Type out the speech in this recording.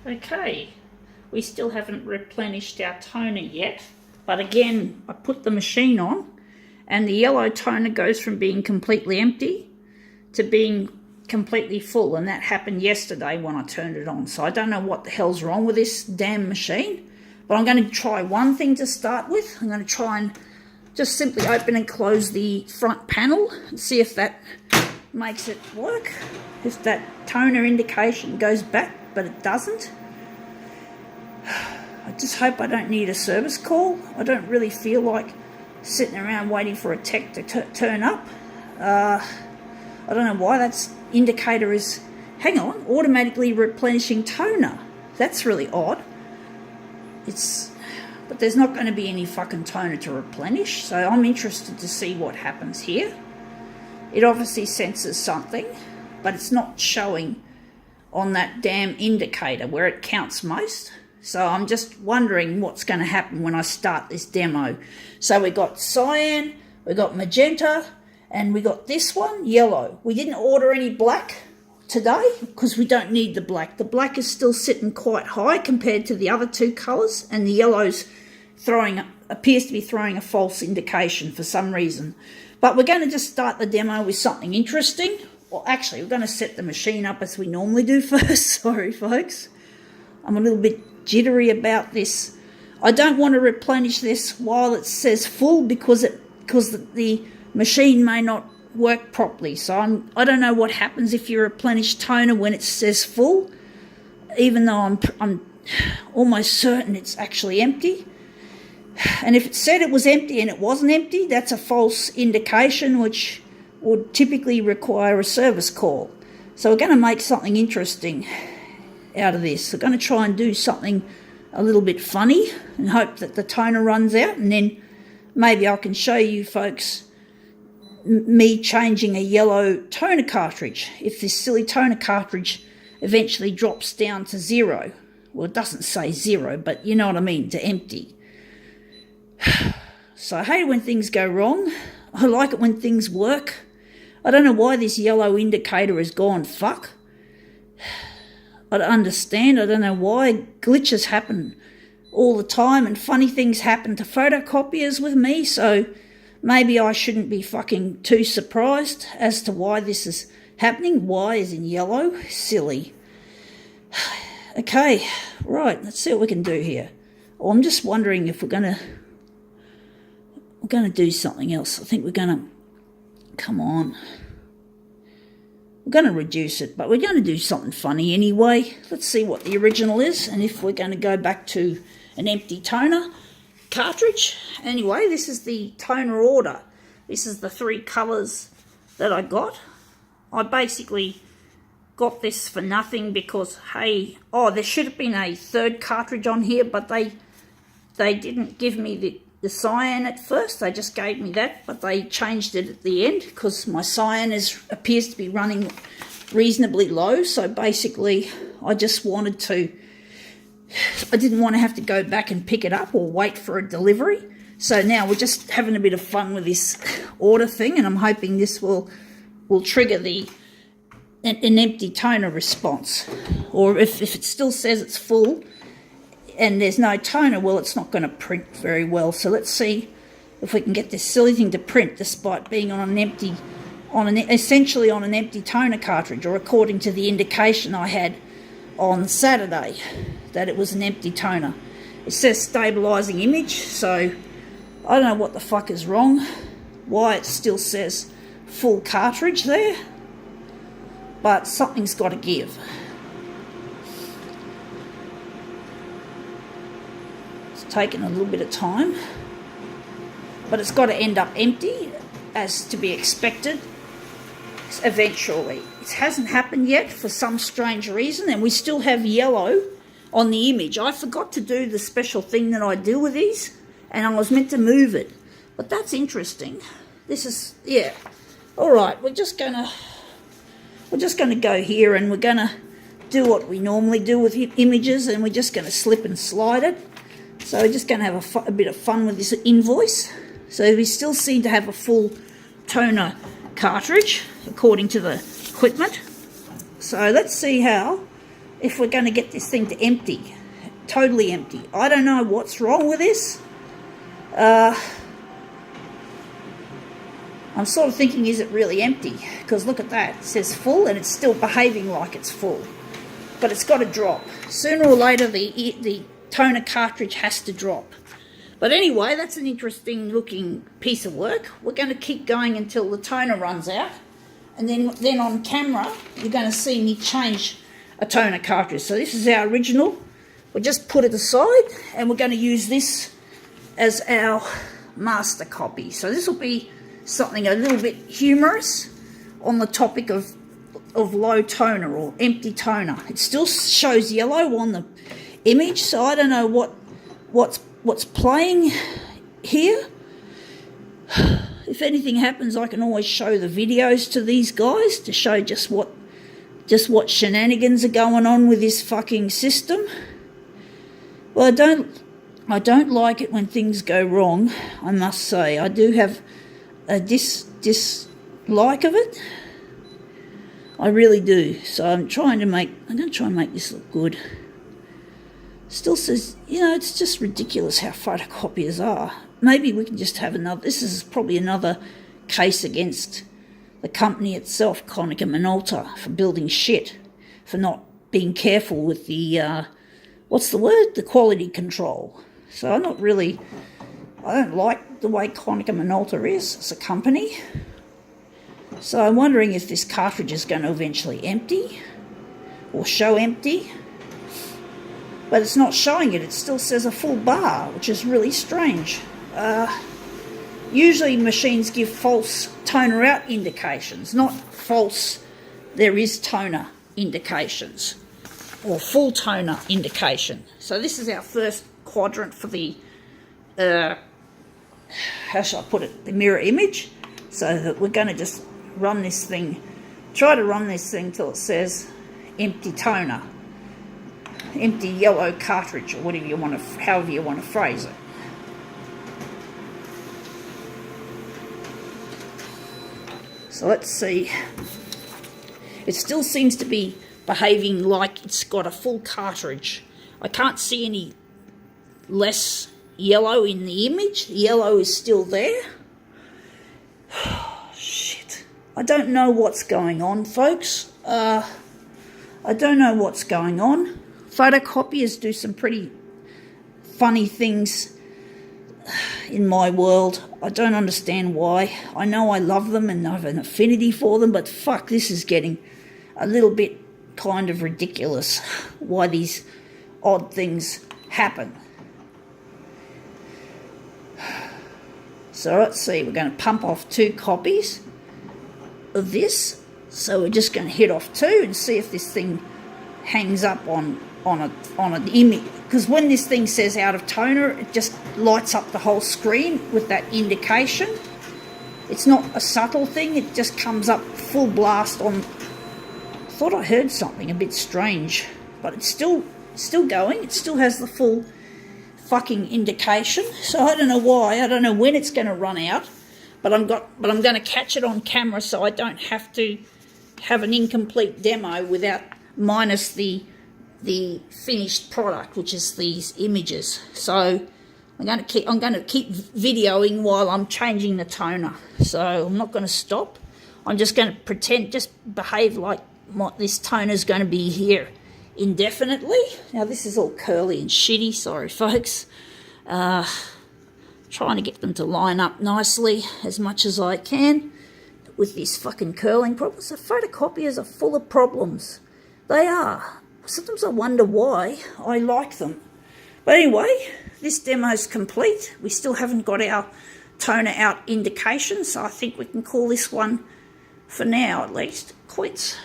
Okay, we still haven't replenished our toner yet, but again, I put the machine on and the yellow toner goes from being completely empty to being completely full, and that happened yesterday when I turned it on. So I don't know what the hell's wrong with this damn machine, but I'm going to try one thing to start with. I'm going to try and just simply open and close the front panel and see if that makes it work, if that toner indication goes back, but it doesn't. I just hope I don't need a service call. I don't really feel like sitting around waiting for a tech to turn up. I don't know why that indicator is, hang on, automatically replenishing toner. That's really odd. But there's not going to be any fucking toner to replenish, so I'm interested to see what happens here. It obviously senses something, but it's not showing on that damn indicator where it counts most. So I'm just wondering what's going to happen when I start this demo. So we got cyan, we got magenta, and we got this one, yellow. We didn't order any black today because we don't need the black. The black is still sitting quite high compared to the other two colours, and the yellow's appears to be throwing a false indication for some reason. But we're going to just start the demo with something interesting. Well, actually, we're going to set the machine up as we normally do first. Sorry, folks. I'm a little bit jittery about this. I don't want to replenish this while it says full because the machine may not work properly. So I don't know what happens if you replenish toner when it says full, even though I'm almost certain it's actually empty. And if it said it was empty and it wasn't empty, that's a false indication, which would typically require a service call. So we're going to make something interesting out of this. We're going to try and do something a little bit funny and hope that the toner runs out, and then maybe I can show you folks me changing a yellow toner cartridge if this silly toner cartridge eventually drops down to 0. Well, it doesn't say 0, but you know what I mean, to empty. So I hate it when things go wrong. I like it when things work. I don't know why this yellow indicator has gone fuck. I don't understand. I don't know why. Glitches happen all the time and funny things happen to photocopiers with me, so maybe I shouldn't be fucking too surprised as to why this is happening. Y is in yellow. Silly. Okay, right, let's see what we can do here. Oh, I'm just wondering if we're going to do something else. I think we're going to, come on. We're going to reduce it, but we're going to do something funny anyway. Let's see what the original is, and if we're going to go back to an empty toner cartridge. Anyway, this is the toner order. This is the 3 colours that I got. I basically got this for nothing because, hey, there should have been a 3rd cartridge on here, but they didn't give me the cyan at first. They just gave me that, but they changed it at the end because my cyan appears to be running reasonably low. So basically, I didn't want to have to go back and pick it up or wait for a delivery. So now we're just having a bit of fun with this order thing, and I'm hoping this will trigger an empty toner response. Or if it still says it's full and there's no toner, well, it's not going to print very well. So let's see if we can get this silly thing to print despite being essentially on an empty toner cartridge, or according to the indication I had on Saturday that it was an empty toner. It says stabilizing image, so I don't know what the fuck is wrong, why it still says full cartridge there, but something's got to give. It's taken a little bit of time, but it's got to end up empty, as to be expected eventually. It hasn't happened yet for some strange reason, and we still have yellow on the image. I forgot to do the special thing that I do with these, and I was meant to move it, but that's interesting. This is, yeah. All right, we're just gonna go here, and we're gonna do what we normally do with images, and we're just gonna slip and slide it. So we're just gonna have a bit of fun with this invoice. So we still seem to have a full toner cartridge according to the equipment. So let's see how if we're going to get this thing to empty, totally empty. I don't know what's wrong with this. I'm sort of thinking, is it really empty? Because look at that, it says full and it's still behaving like it's full. But it's got to drop. Sooner or later the toner cartridge has to drop. But anyway, that's an interesting looking piece of work. We're going to keep going until the toner runs out. And then on camera, you're going to see me change a toner cartridge. So this is our original. We'll just put it aside and we're going to use this as our master copy. So this will be something a little bit humorous on the topic of low toner or empty toner. It still shows yellow on the image, so I don't know what's playing here. If anything happens, I can always show the videos to these guys to show just what shenanigans are going on with this fucking system. Well, I don't like it when things go wrong, I must say. I do have a dislike of it. I really do. So I'm going to try and make this look good. Still says, it's just ridiculous how photocopiers are. Maybe we can just have another. This is probably another case against the company itself, Konica Minolta, for building shit, for not being careful with the, the quality control. So I don't like the way Konica Minolta is as a company. So I'm wondering if this cartridge is going to eventually empty or show empty. But it's not showing it. It still says a full bar, which is really strange. Usually machines give false toner out indications, not false there is toner indications or full toner indication. So this is our first quadrant for the, how shall I put it, the mirror image. So that we're going to just try to run this thing till it says empty toner, empty yellow cartridge, or however you want to phrase it. So let's see. It still seems to be behaving like it's got a full cartridge. I can't see any less yellow in the image. The yellow is still there. Shit. I don't know what's going on, folks. I don't know what's going on. Photocopiers do some pretty funny things in my world. I don't understand why. I know I love them and I have an affinity for them, but fuck, this is getting a little bit kind of ridiculous why these odd things happen. So let's see, we're going to pump off 2 copies of this. So we're just going to hit off 2 and see if this thing hangs up on an image. Because when this thing says out of toner, it just lights up the whole screen with that indication. It's not a subtle thing, it just comes up full blast on. I thought I heard something a bit strange, but it's still going. It still has the full fucking indication. So I don't know why. I don't know when it's going to run out, but I'm going to catch it on camera so I don't have to have an incomplete demo minus the finished product, which is these images. So I'm going to keep videoing while I'm changing the toner. So I'm not going to stop. I'm just going to just behave like this toner is going to be here indefinitely. Now this is all curly and shitty. Sorry, folks. Trying to get them to line up nicely as much as I can with this fucking curling problem. So photocopiers are full of problems. They are. Sometimes I wonder why. I like them. But anyway, this demo's complete. We still haven't got our toner out indication, so I think we can call this one, for now at least, quits.